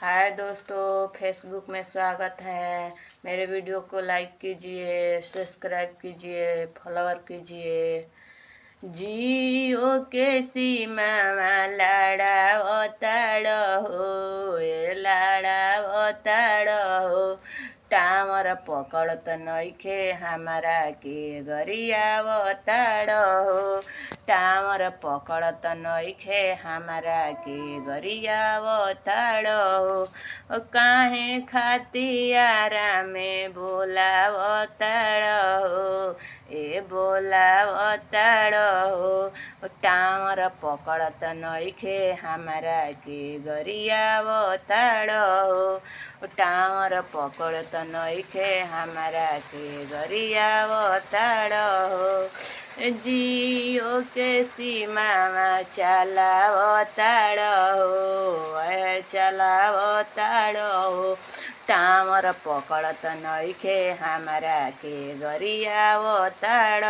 हाय दोस्तों, फेसबुक में स्वागत है। मेरे वीडियो को लाइक कीजिए, सब्सक्राइब कीजिए, फॉलोअर कीजिए। जियो के सीमा लाड़ा अताड़ हो, लाड़ा अताड़ हो। टावर पकड़त नइखे हमारा के गरियावताड़ हो। टावर पकड़त नइखे हमारा के गरियावताड़ हो। काहे खातियारा में बोलावताड़ हो, ए बोलावताड़ हो। टावर पकड़त नइखे हमारा के गरियावताड़ हो। टावर पकड़त नइखे हमारा के गरियावताड़ हो। जियो के सीमा चलावताड़ हो, चलावताड़ हो। टावर पकड़त नइखे हमारा के गरियावताड़।